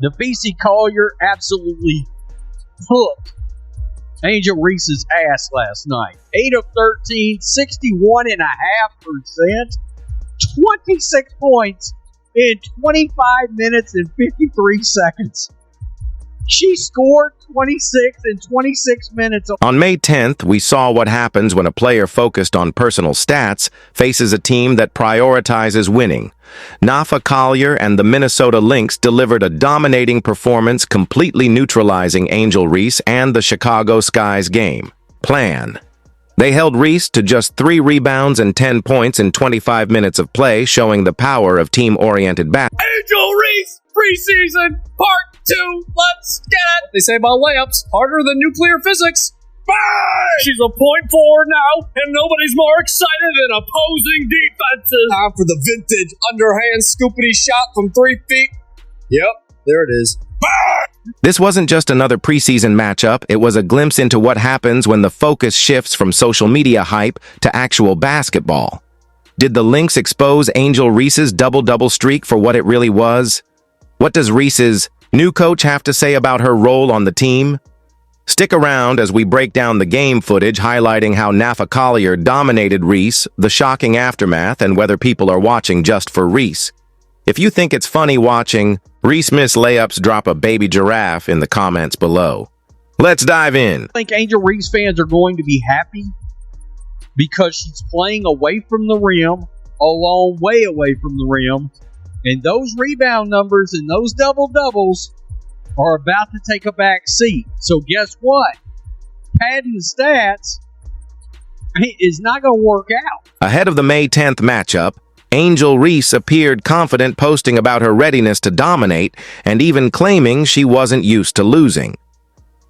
Napheesa Collier absolutely hooked Angel Reese's ass last night. 8 of 13, 61.5%, 26 points in 25 minutes and 53 seconds. She scored 26 in 26 minutes. On May 10th, we saw what happens when a player focused on personal stats faces a team that prioritizes winning. Napheesa Collier and the Minnesota Lynx delivered a dominating performance, completely neutralizing Angel Reese and the Chicago Sky's game plan. They held Reese to just 3 rebounds and 10 points in 25 minutes of play, showing the power of team-oriented basketball. Angel Reese, preseason, part 2, let's get it! They say about layups, harder than nuclear physics. Bang! She's a point forward now, and nobody's more excited than opposing defenses. Time for the vintage underhand scoopity shot from 3 feet. Yep, there it is. Bang! This wasn't just another preseason matchup, it was a glimpse into what happens when the focus shifts from social media hype to actual basketball. Did the Lynx expose Angel Reese's double-double streak for what it really was? What does Reese's new coach have to say about her role on the team? Stick around as we break down the game footage highlighting how Napheesa Collier dominated Reese, the shocking aftermath, and whether people are watching just for Reese. If you think it's funny watching Reese miss layups, drop a baby giraffe in the comments below. Let's dive in. I think Angel Reese fans are going to be happy because she's playing away from the rim, a long way away from the rim, and those rebound numbers and those double-doubles are about to take a back seat. So guess what? Padding the stats is not going to work out. Ahead of the May 10th matchup, Angel Reese appeared confident, posting about her readiness to dominate and even claiming she wasn't used to losing.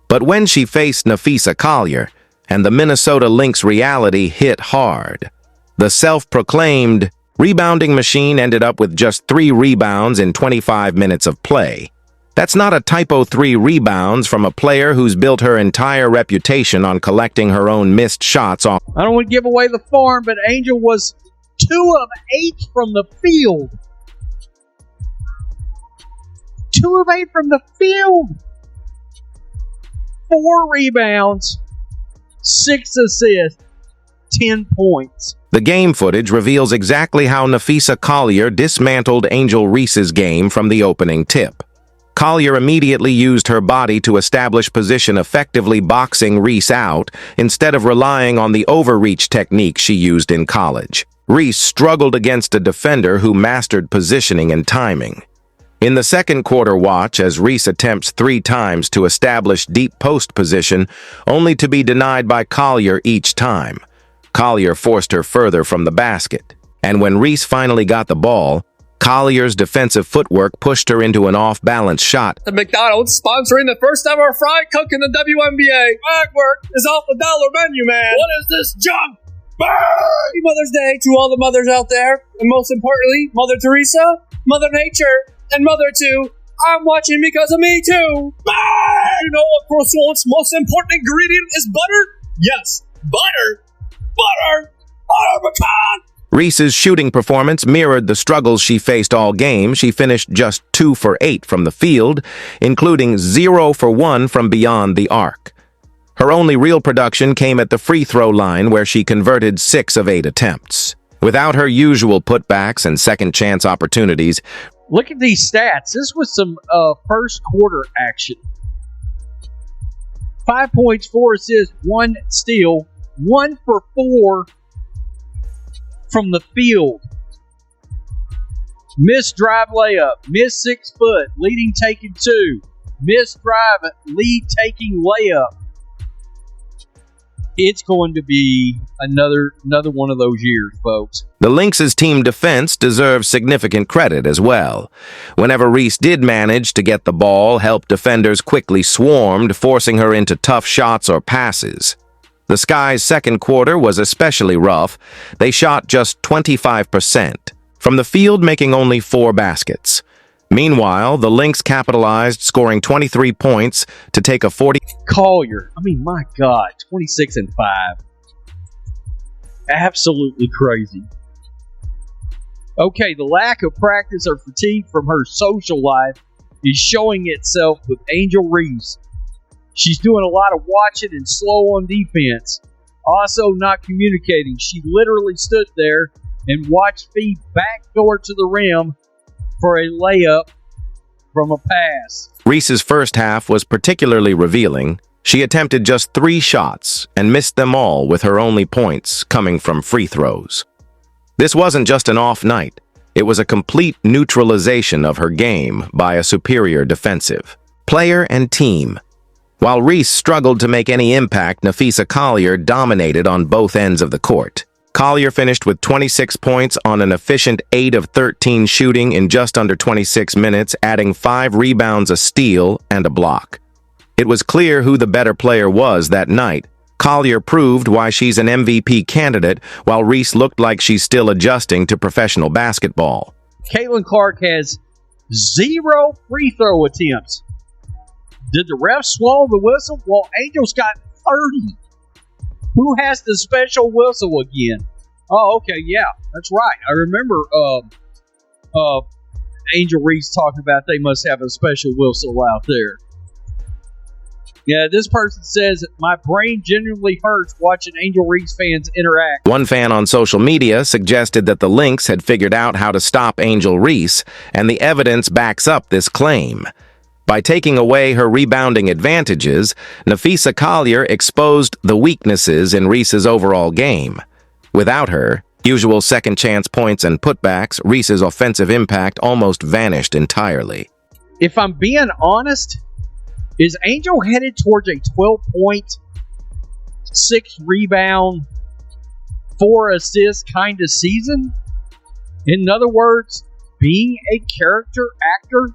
But when she faced Napheesa Collier and the Minnesota Lynx, reality hit hard. The self-proclaimed rebounding machine ended up with just 3 rebounds in 25 minutes of play. That's not a typo, 3 rebounds from a player who's built her entire reputation on collecting her own missed shots off. I don't want to give away the farm, but Angel was 2 of 8 from the field. 2 of 8 from the field. 4 rebounds, 6 assists, 10 points. The game footage reveals exactly how Napheesa Collier dismantled Angel Reese's game from the opening tip. Collier immediately used her body to establish position, effectively boxing Reese out instead of relying on the overreach technique she used in college. Reese struggled against a defender who mastered positioning and timing. In the second quarter, watch as Reese attempts 3 times to establish deep post position, only to be denied by Collier each time. Collier forced her further from the basket, and when Reese finally got the ball, Collier's defensive footwork pushed her into an off-balance shot. The McDonald's sponsoring the first ever fry cook in the WNBA. Bag work is off the dollar menu, man. What is this junk? Happy Mother's Day to all the mothers out there, and most importantly, Mother Teresa, Mother Nature, and Mother too. I'm watching because of me too. You know what croissant's most important ingredient is butter? Yes, butter. Butter pecan. Reese's shooting performance mirrored the struggles she faced all game. She finished just 2 for 8 from the field, including 0 for 1 from beyond the arc. Her only real production came at the free throw line, where she converted 6 of 8 attempts. Without her usual putbacks and second chance opportunities. Look at these stats. This was some first quarter action. 5 points, 4 assists, 1 steal, 1 for 4 from the field. Missed drive layup, missed 6 foot, leading taking 2. Missed drive, lead taking layup. It's going to be another one of those years, folks. The Lynx's team defense deserves significant credit as well. Whenever Reese did manage to get the ball, help defenders quickly swarmed, forcing her into tough shots or passes. The Sky's second quarter was especially rough. They shot just 25% from the field, making only 4 baskets. Meanwhile, the Lynx capitalized, scoring 23 points to take a 40. Collier, I mean, my God, 26 and 5. Absolutely crazy. Okay, the lack of practice or fatigue from her social life is showing itself with Angel Reese. She's doing a lot of watching and slow on defense. Also not communicating. She literally stood there and watched feed backdoor to the rim for a layup from a pass. Reese's first half was particularly revealing. She attempted just 3 shots and missed them all, with her only points coming from free throws. This wasn't just an off night. It was a complete neutralization of her game by a superior defensive player and team. While Reese struggled to make any impact, Napheesa Collier dominated on both ends of the court. Collier finished with 26 points on an efficient 8 of 13 shooting in just under 26 minutes, adding 5 rebounds, a steal, and a block. It was clear who the better player was that night. Collier proved why she's an MVP candidate, while Reese looked like she's still adjusting to professional basketball. Caitlin Clark has 0 free throw attempts. Did the refs swallow the whistle? Well, Angel's got 30. Who has the special whistle again? Oh, okay, yeah, that's right. I remember Angel Reese talking about they must have a special whistle out there. Yeah, this person says, my brain genuinely hurts watching Angel Reese fans interact. One fan on social media suggested that the Lynx had figured out how to stop Angel Reese, and the evidence backs up this claim. By taking away her rebounding advantages, Napheesa Collier exposed the weaknesses in Reese's overall game. Without her, usual second-chance points and putbacks, Reese's offensive impact almost vanished entirely. If I'm being honest, is Angel headed towards a 12-point, 6-rebound, 4-assist kind of season? In other words, being a character actor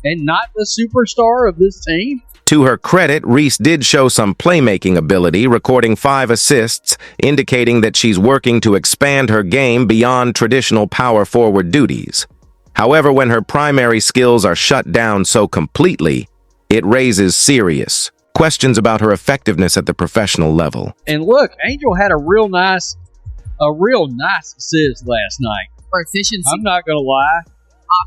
and not the superstar of this team? To her credit, Reese did show some playmaking ability, recording 5 assists, indicating that she's working to expand her game beyond traditional power forward duties. However, when her primary skills are shut down so completely, it raises serious questions about her effectiveness at the professional level. And look, Angel had a real nice assist last night. For efficiency. I'm not going to lie.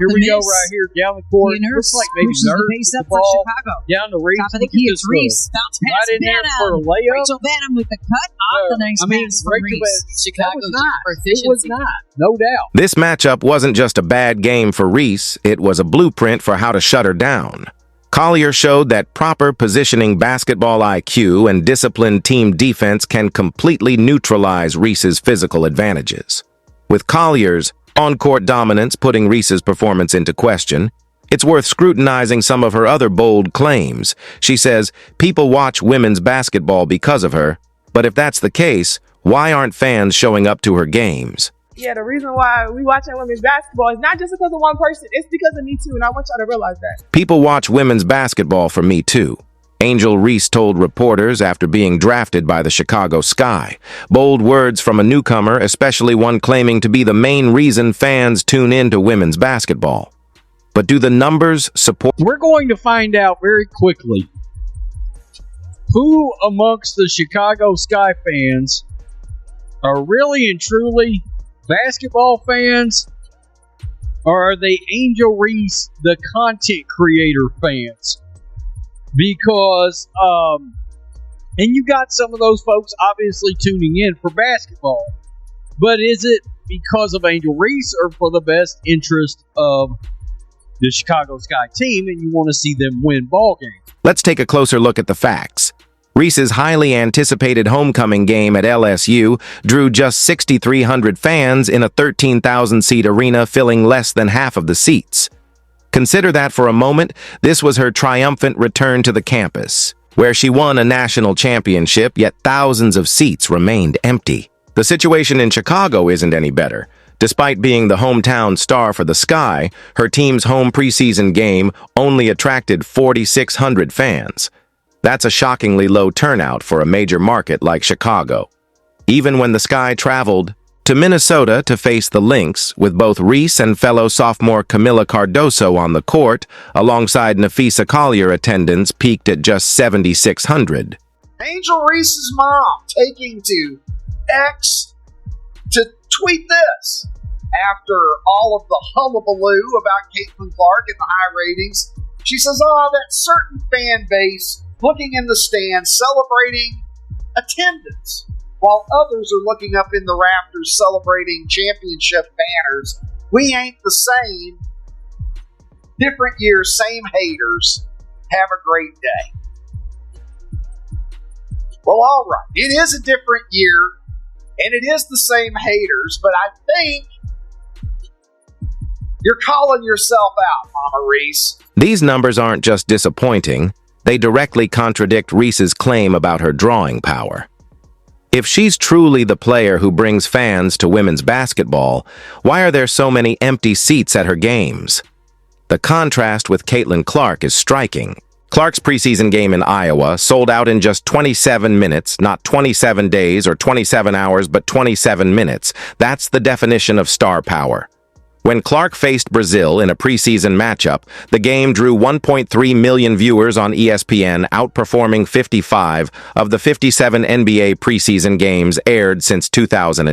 Here we go right here down the court. Looks like maybe Nurse the ball down the Reese. Top of the key, it's Reese. Bounce pass, right in there for a layup. Rachel Banham with the cut off the nice pass from Reese. Chicago for efficiency. It was not, no doubt. This matchup wasn't just a bad game for Reese, it was a blueprint for how to shut her down. Collier showed that proper positioning, basketball IQ, and disciplined team defense can completely neutralize Reese's physical advantages. With Collier's on-court dominance putting Reese's performance into question, it's worth scrutinizing some of her other bold claims. She says, people watch women's basketball because of her, but if that's the case, why aren't fans showing up to her games? Yeah, the reason why we watching women's basketball is not just because of one person, it's because of me too, and I want y'all to realize that. People watch women's basketball for me too. Angel Reese told reporters after being drafted by the Chicago Sky. Bold words from a newcomer, especially one claiming to be the main reason fans tune in to women's basketball. But do the numbers support? We're going to find out very quickly who amongst the Chicago Sky fans are really and truly basketball fans, or are they Angel Reese, the content creator fans? Because, and you got some of those folks obviously tuning in for basketball, but is it because of Angel Reese or for the best interest of the Chicago Sky team and you want to see them win ball games? Let's take a closer look at the facts. Reese's highly anticipated homecoming game at LSU drew just 6,300 fans in a 13,000-seat arena, filling less than half of the seats. Consider that for a moment. This was her triumphant return to the campus, where she won a national championship, yet thousands of seats remained empty. The situation in Chicago isn't any better. Despite being the hometown star for the Sky, her team's home preseason game only attracted 4,600 fans. That's a shockingly low turnout for a major market like Chicago. Even when the Sky traveled to Minnesota to face the Lynx, with both Reese and fellow sophomore Camila Cardoso on the court, alongside Napheesa Collier, attendance peaked at just 7,600. Angel Reese's mom taking to X to tweet this after all of the hullabaloo about Caitlin Clark and the high ratings. She says, that certain fan base looking in the stands celebrating attendance, while others are looking up in the rafters celebrating championship banners. We ain't the same. Different years, same haters. Have a great day. Well, all right. It is a different year, and it is the same haters, but I think you're calling yourself out, Mama Reese. These numbers aren't just disappointing. They directly contradict Reese's claim about her drawing power. If she's truly the player who brings fans to women's basketball, why are there so many empty seats at her games? The contrast with Caitlin Clark is striking. Clark's preseason game in Iowa sold out in just 27 minutes, not 27 days or 27 hours, but 27 minutes. That's the definition of star power. When Clark faced Brazil in a preseason matchup, the game drew 1.3 million viewers on ESPN, outperforming 55 of the 57 NBA preseason games aired since 2010.